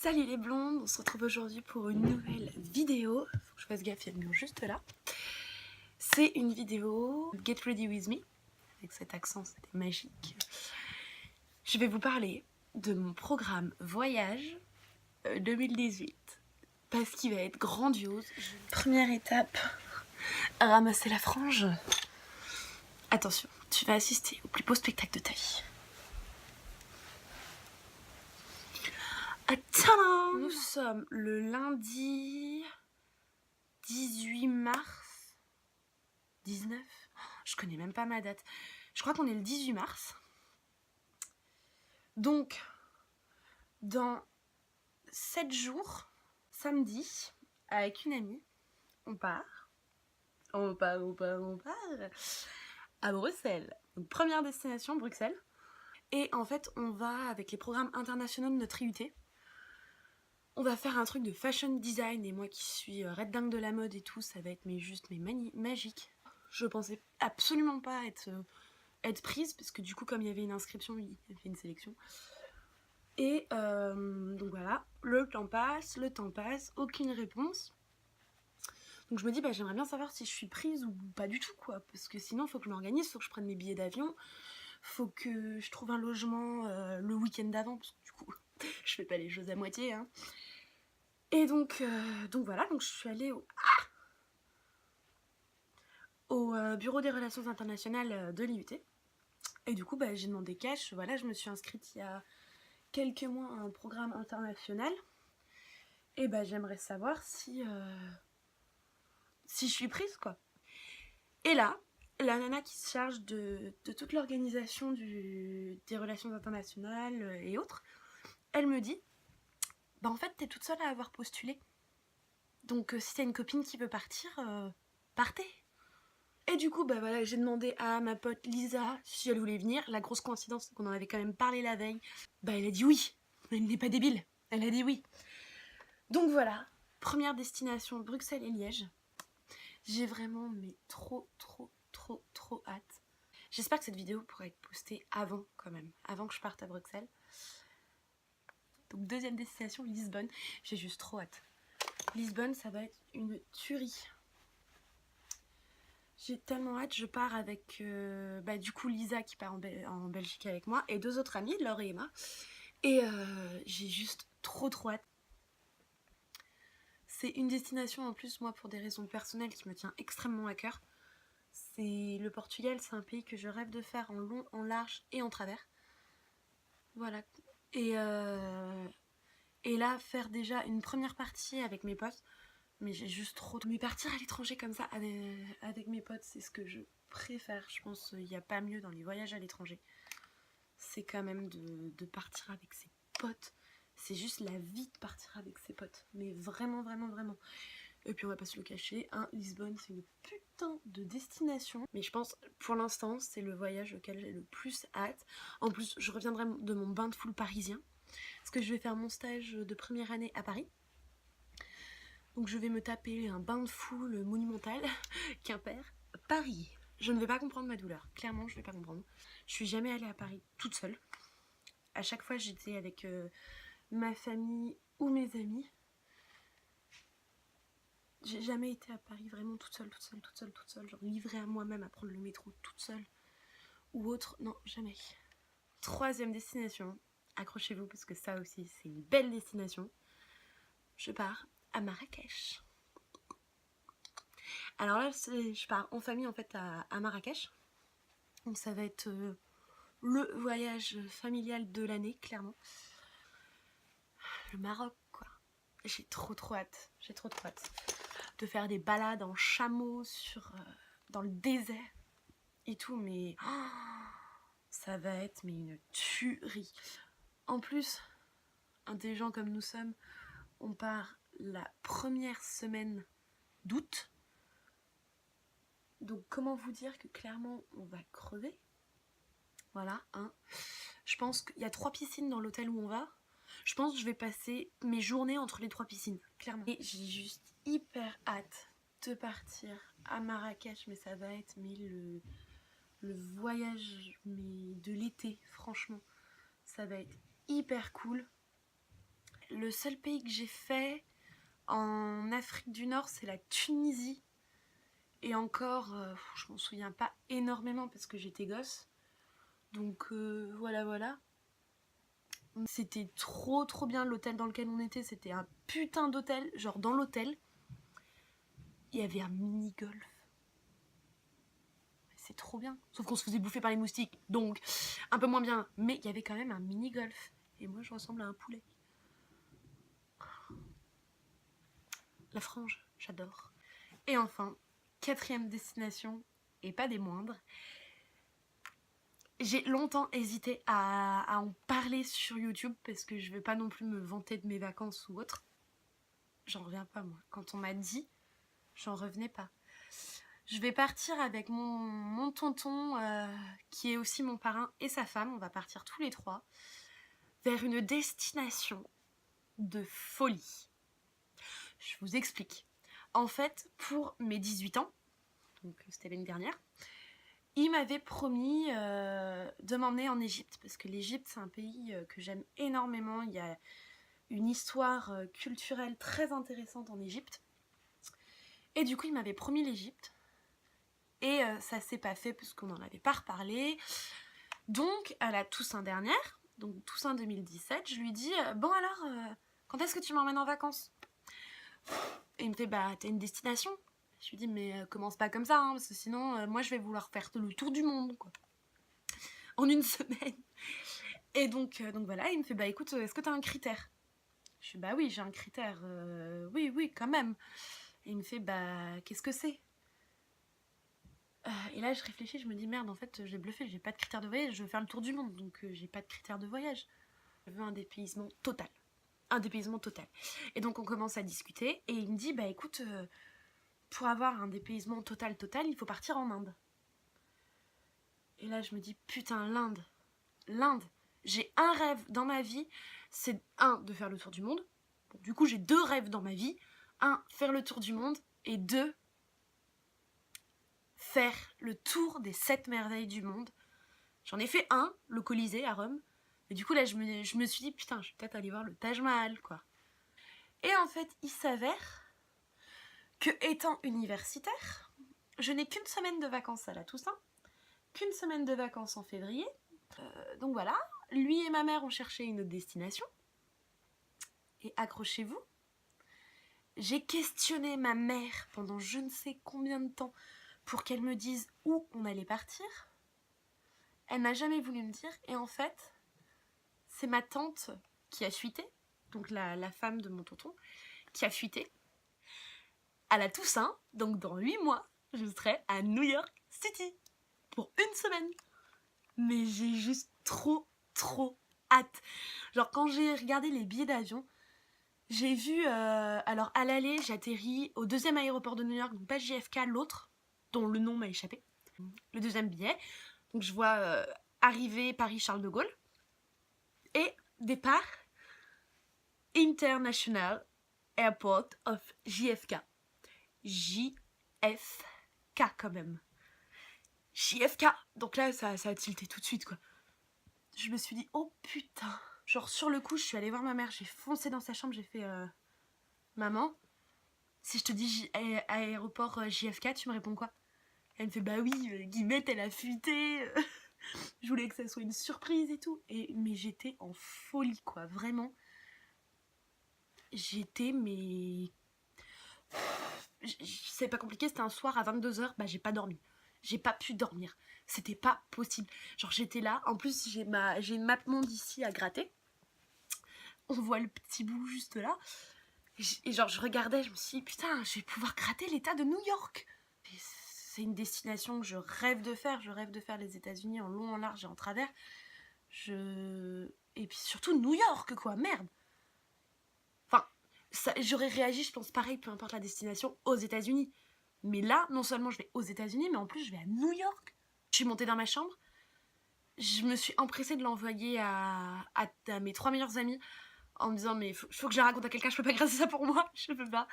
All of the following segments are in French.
Salut les blondes, on se retrouve aujourd'hui pour une nouvelle vidéo. Faut que je fasse gaffe, il y a le mur juste là. C'est une vidéo Get Ready With Me. Avec cet accent, c'était magique. Je vais vous parler de mon programme voyage 2018. Parce qu'il va être grandiose. Première étape, ramasser la frange. Attention, tu vas assister au plus beau spectacle de ta vie. Tadam! Nous sommes le lundi 18 mars 19. Je connais même pas ma date. Je crois qu'on est le 18 mars. Donc, dans 7 jours, samedi, avec une amie, on part à Bruxelles. Donc, première destination, Bruxelles. Et en fait, on va, avec les programmes internationaux de notre IUT, on va faire un truc de fashion design. Et moi qui suis red dingue de la mode et tout, ça va être magique. Je pensais absolument pas être prise, parce que du coup, comme il y avait une inscription, il y avait une sélection. Et donc voilà, le temps passe, aucune réponse. Donc je me dis, j'aimerais bien savoir si je suis prise ou pas du tout, quoi. Parce que sinon, il faut que je m'organise, il faut que je prenne mes billets d'avion, faut que je trouve un logement le week-end d'avant, parce que du coup, je fais pas les choses à moitié, hein. Et donc voilà, donc je suis allée au bureau des relations internationales de l'IUT. Et du coup, j'ai demandé cash. Voilà, je me suis inscrite il y a quelques mois à un programme international. Et j'aimerais savoir si je suis prise, quoi. Et là, la nana qui se charge de toute l'organisation des relations internationales et autres, elle me dit, en fait, t'es toute seule à avoir postulé. Donc si t'as une copine qui veut partir, partez. Et du coup, voilà, j'ai demandé à ma pote Lisa si elle voulait venir. La grosse coïncidence, c'est qu'on en avait quand même parlé la veille. Elle a dit oui. Elle n'est pas débile. Elle a dit oui. Donc voilà, première destination, Bruxelles et Liège. J'ai vraiment trop hâte. J'espère que cette vidéo pourra être postée avant quand même, avant que je parte à Bruxelles. Donc deuxième destination, Lisbonne. J'ai juste trop hâte. Lisbonne, ça va être une tuerie. J'ai tellement hâte, je pars avec du coup Lisa qui part en Belgique avec moi et deux autres amies, Laure et Emma. Et j'ai juste trop hâte. C'est une destination en plus, moi, pour des raisons personnelles qui me tient extrêmement à cœur. C'est le Portugal, c'est un pays que je rêve de faire en long, en large et en travers. Voilà. Et là, faire déjà une première partie avec mes potes, mais j'ai juste trop... Mais partir à l'étranger comme ça avec mes potes, c'est ce que je préfère. Je pense qu'il n'y a pas mieux dans les voyages à l'étranger. C'est quand même de partir avec ses potes. C'est juste la vie de partir avec ses potes. Mais vraiment. Et puis on va pas se le cacher, Lisbonne c'est une putain de destination. Mais je pense, pour l'instant, c'est le voyage auquel j'ai le plus hâte. En plus, je reviendrai de mon bain de foule parisien. Parce que je vais faire mon stage de première année à Paris. Donc je vais me taper un bain de foule monumental, Quimper, Paris. Je ne vais pas comprendre ma douleur, clairement je ne vais pas comprendre. Je suis jamais allée à Paris toute seule. À chaque fois j'étais avec ma famille ou mes amis. J'ai jamais été à Paris vraiment toute seule, genre livrée à moi-même à prendre le métro toute seule ou autre, non, jamais. Troisième destination, accrochez-vous parce que ça aussi c'est une belle destination. Je pars à Marrakech. Alors là, je pars en famille en fait à Marrakech. Donc ça va être le voyage familial de l'année, clairement. Le Maroc, quoi. J'ai trop hâte. De faire des balades en chameau dans le désert et tout, mais ça va être une tuerie. En plus, intelligents comme nous sommes, on part la première semaine d'août. Donc comment vous dire que clairement on va crever. Voilà, Je pense qu'il y a 3 piscines dans l'hôtel où on va. Je pense que je vais passer mes journées entre les 3 piscines, clairement. Et j'ai juste hyper hâte de partir à Marrakech, mais ça va être le voyage de l'été, franchement. Ça va être hyper cool. le seul pays que j'ai fait en Afrique du Nord, c'est la Tunisie. Et encore, je m'en souviens pas énormément parce que j'étais gosse. Donc voilà. C'était trop bien l'hôtel dans lequel on était. C'était un putain d'hôtel. Genre dans l'hôtel, il y avait un mini-golf. C'est trop bien. Sauf qu'on se faisait bouffer par les moustiques. Donc un peu moins bien. Mais il y avait quand même un mini-golf. Et moi je ressemble à un poulet. La frange, j'adore. Et enfin, 4e destination, et pas des moindres. J'ai longtemps hésité à en parler sur YouTube parce que je veux pas non plus me vanter de mes vacances ou autre. J'en reviens pas moi. Quand on m'a dit, j'en revenais pas. Je vais partir avec mon tonton qui est aussi mon parrain et sa femme. On va partir tous les 3 vers une destination de folie. Je vous explique. En fait, pour mes 18 ans, donc c'était l'année dernière, il m'avait promis de m'emmener en Égypte, parce que l'Égypte c'est un pays que j'aime énormément. Il y a une histoire culturelle très intéressante en Égypte. Et du coup il m'avait promis l'Égypte. Et ça s'est pas fait parce qu'on n'en avait pas reparlé. Donc à la Toussaint dernière, donc Toussaint 2017, je lui dis bon alors, quand est-ce que tu m'emmènes en vacances? Et il me fait bah t'as une destination? Je lui dis mais commence pas comme ça hein, parce que sinon moi je vais vouloir faire le tour du monde quoi. En une semaine. Et donc voilà, il me fait bah écoute, est-ce que t'as un critère? Je dis bah oui j'ai un critère, oui quand même. Et il me fait bah qu'est-ce que c'est? Et là je réfléchis, je me dis merde en fait j'ai bluffé, j'ai pas de critère de voyage, je veux faire le tour du monde donc j'ai pas de critère de voyage. Je veux un dépaysement total. Un dépaysement total. Et donc on commence à discuter et il me dit bah écoute, pour avoir un dépaysement total, il faut partir en Inde. Et là je me dis putain l'Inde, j'ai un rêve dans ma vie, c'est de faire le tour du monde. Bon, du coup j'ai 2 rêves dans ma vie, faire le tour du monde et 2 faire le tour des 7 merveilles du monde. J'en ai fait le Colisée à Rome. Et du coup là je me suis dit putain je vais peut-être aller voir le Taj Mahal quoi. Et en fait il s'avère que étant universitaire, je n'ai qu'une semaine de vacances à la Toussaint, qu'une semaine de vacances en février. Donc voilà, lui et ma mère ont cherché une autre destination. Et accrochez-vous, j'ai questionné ma mère pendant je ne sais combien de temps pour qu'elle me dise où on allait partir. Elle n'a jamais voulu me dire. Et en fait, c'est ma tante qui a fuité, donc la femme de mon tonton, qui a fuité. À la Toussaint, donc dans 8 mois, je serai à New York City pour une semaine. Mais j'ai juste trop hâte. Genre quand j'ai regardé les billets d'avion, j'ai vu, alors à l'aller, j'atterris au 2e aéroport de New York, donc pas JFK, l'autre, dont le nom m'a échappé. Le 2e billet. Donc je vois arriver Paris-Charles de Gaulle. Et départ, International Airport of JFK. JFK quand même. JFK. Donc là, ça a tilté tout de suite quoi. Je me suis dit, oh putain. Genre sur le coup, je suis allée voir ma mère, j'ai foncé dans sa chambre, j'ai fait maman, si je te dis aéroport JFK, tu me réponds quoi? Elle me fait bah oui, Guillemette elle a fuité. Je voulais que ça soit une surprise et tout. Mais j'étais en folie quoi, vraiment. J'étais mais... C'est pas compliqué, c'était un soir à 22h, bah j'ai pas dormi. J'ai pas pu dormir. C'était pas possible. Genre j'étais là, en plus j'ai une map monde ici à gratter. On voit le petit bout juste là. Et genre je regardais, je me suis dit putain, je vais pouvoir gratter l'état de New York. C'est une destination que je rêve de faire. Je rêve de faire les États-Unis en long, en large et en travers. Et puis surtout New York quoi, merde. Enfin, j'aurais réagi, je pense pareil, peu importe la destination, aux États-Unis. Mais là, non seulement je vais aux États-Unis, mais en plus je vais à New York. Je suis montée dans ma chambre. Je me suis empressée de l'envoyer à mes 3 meilleurs amis en me disant mais faut que je la raconte à quelqu'un, je peux pas gratter ça pour moi, je peux pas.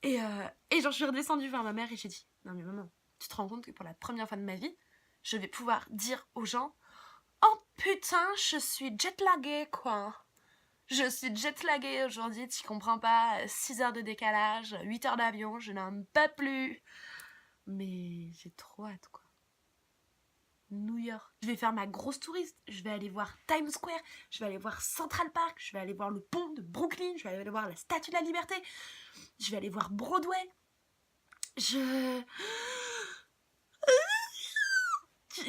Et genre je suis redescendue vers ma mère et j'ai dit non mais maman, tu te rends compte que pour la première fois de ma vie, je vais pouvoir dire aux gens oh putain je suis jetlaguée quoi. Je suis jet-laguée aujourd'hui, tu comprends pas, 6 heures de décalage, 8 heures d'avion, je n'en peux plus. Mais j'ai trop hâte, quoi. New York. Je vais faire ma grosse touriste, je vais aller voir Times Square, je vais aller voir Central Park, je vais aller voir le pont de Brooklyn, je vais aller voir la Statue de la Liberté, je vais aller voir Broadway. J'ai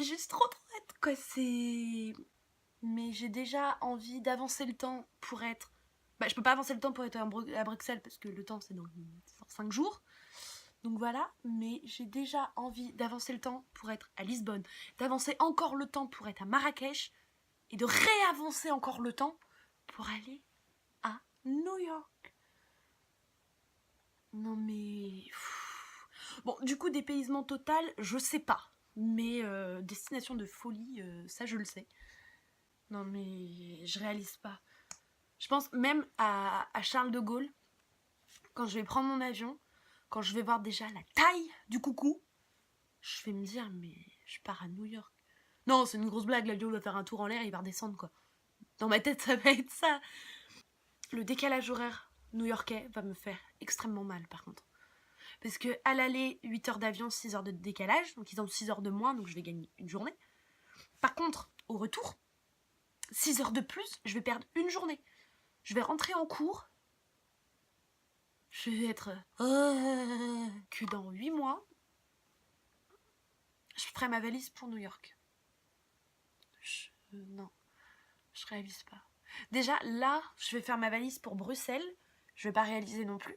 juste trop hâte, quoi, c'est... Mais j'ai déjà envie d'avancer le temps pour être... Bah, je peux pas avancer le temps pour être à Bruxelles parce que le temps c'est dans 5 jours. Donc voilà, mais j'ai déjà envie d'avancer le temps pour être à Lisbonne, d'avancer encore le temps pour être à Marrakech et de réavancer encore le temps pour aller à New York. Non mais... Bon, du coup, dépaysement total, je sais pas. Mais destination de folie, ça je le sais. Non mais je réalise pas. Je pense même à Charles de Gaulle, quand je vais prendre mon avion, quand je vais voir déjà la taille du coucou, je vais me dire, mais je pars à New York. Non, c'est une grosse blague, l'avion va faire un tour en l'air et il va redescendre, quoi. Dans ma tête, ça va être ça. Le décalage horaire new-yorkais va me faire extrêmement mal, par contre. Parce que à l'aller, 8 heures d'avion, 6 heures de décalage, donc ils ont 6 heures de moins, donc je vais gagner une journée. Par contre, au retour, 6 heures de plus, je vais perdre une journée. Je vais rentrer en cours. Je vais être... que dans 8 mois, je ferai ma valise pour New York. Non, je réalise pas. Déjà, là, je vais faire ma valise pour Bruxelles. Je vais pas réaliser non plus.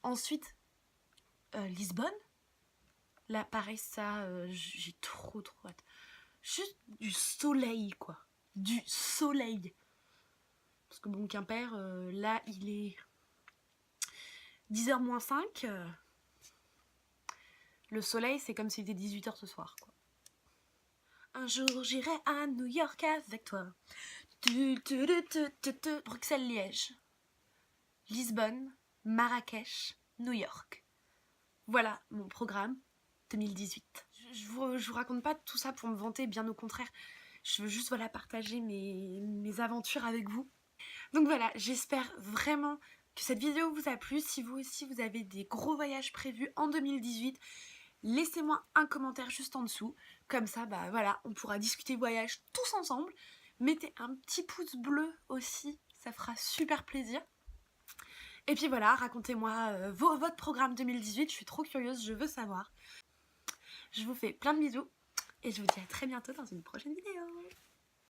Ensuite, Lisbonne. Là, pareil, ça, j'ai trop hâte. Juste du soleil, quoi. Du soleil. Parce que bon, Quimper, là, il est 10h moins 5. Le soleil, c'est comme s'il était 18h ce soir, quoi. Un jour, j'irai à New York avec toi. Bruxelles-Liège. Lisbonne, Marrakech, New York. Voilà mon programme 2018. Je vous raconte pas tout ça pour me vanter, bien au contraire. Je veux juste partager mes aventures avec vous. Donc voilà, j'espère vraiment que cette vidéo vous a plu. Si vous aussi vous avez des gros voyages prévus en 2018, laissez-moi un commentaire juste en dessous. Comme ça, voilà, on pourra discuter voyage tous ensemble. Mettez un petit pouce bleu aussi, ça fera super plaisir. Et puis voilà, racontez-moi votre programme 2018, je suis trop curieuse, je veux savoir. Je vous fais plein de bisous et je vous dis à très bientôt dans une prochaine vidéo.